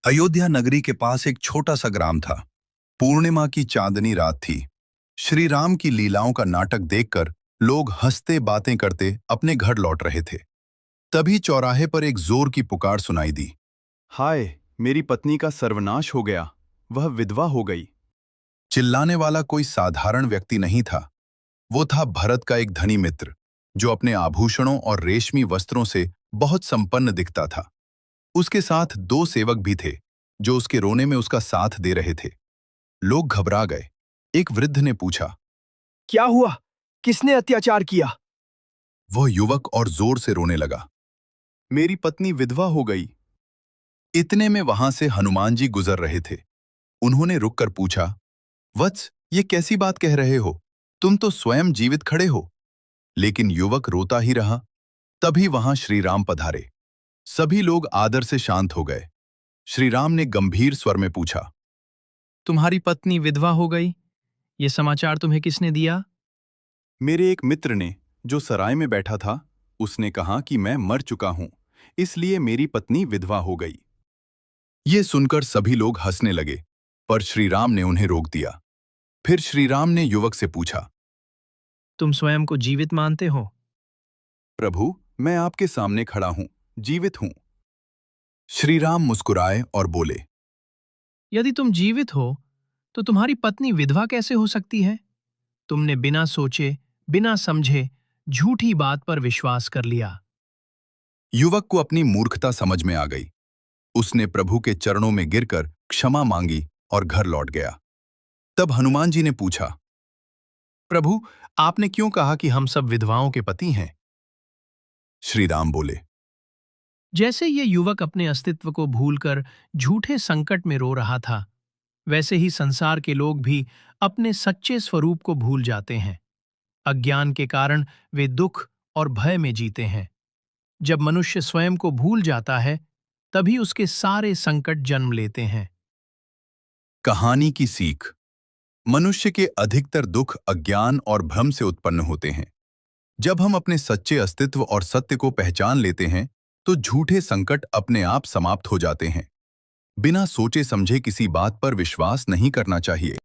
अयोध्या नगरी के पास एक छोटा सा ग्राम था। पूर्णिमा की चांदनी रात थी। श्री राम की लीलाओं का नाटक देखकर लोग हंसते बातें करते अपने घर लौट रहे थे। तभी चौराहे पर एक जोर की पुकार सुनाई दी। हाय, मेरी पत्नी का सर्वनाश हो गया। वह विधवा हो गई। चिल्लाने वाला कोई साधारण व्यक्ति नहीं था। वो था भरत का एक धनी मित्र, जो अपने आभूषणों और रेशमी वस्त्रों से बहुत संपन्न दिखता था। उसके साथ दो सेवक भी थे, जो उसके रोने में उसका साथ दे रहे थे। लोग घबरा गए। एक वृद्ध ने पूछा। क्या हुआ? किसने अत्याचार किया? वह युवक और जोर से रोने लगा। मेरी पत्नी विधवा हो गई। इतने में वहां से हनुमान जी गुजर रहे थे। उन्होंने रुककर पूछा, वत्स, ये कैसी बात कह रहे हो? तुम तो स्वयं जीवित खड़े हो। लेकिन युवक रोता ही रहा। तभी वहां श्री राम पधारे। सभी लोग आदर से शांत हो गए। श्री राम ने गंभीर स्वर में पूछा, तुम्हारी पत्नी विधवा हो गई, ये समाचार तुम्हें किसने दिया? मेरे एक मित्र ने, जो सराय में बैठा था, उसने कहा कि मैं मर चुका हूं, इसलिए मेरी पत्नी विधवा हो गई। ये सुनकर सभी लोग हंसने लगे, पर श्री राम ने उन्हें रोक दिया। फिर श्री राम ने युवक से पूछा, तुम स्वयं को जीवित मानते हो? प्रभु, मैं आपके सामने खड़ा हूं, जीवित हूं। श्री राम मुस्कुराए और बोले, यदि तुम जीवित हो तो तुम्हारी पत्नी विधवा कैसे हो सकती है? तुमने बिना सोचे, बिना समझे झूठी बात पर विश्वास कर लिया। युवक को अपनी मूर्खता समझ में आ गई। उसने प्रभु के चरणों में गिरकर क्षमा मांगी और घर लौट गया। तब हनुमान जी ने पूछा, प्रभु, आपने क्यों कहा कि हम सब विधवाओं के पति हैं? श्री राम बोले, जैसे ये युवक अपने अस्तित्व को भूलकर झूठे संकट में रो रहा था, वैसे ही संसार के लोग भी अपने सच्चे स्वरूप को भूल जाते हैं। अज्ञान के कारण वे दुख और भय में जीते हैं। जब मनुष्य स्वयं को भूल जाता है, तभी उसके सारे संकट जन्म लेते हैं। कहानी की सीख। मनुष्य के अधिकतर दुख अज्ञान और भ्रम से उत्पन्न होते हैं। जब हम अपने सच्चे अस्तित्व और सत्य को पहचान लेते हैं, तो झूठे संकट अपने आप समाप्त हो जाते हैं। बिना सोचे समझे किसी बात पर विश्वास नहीं करना चाहिए।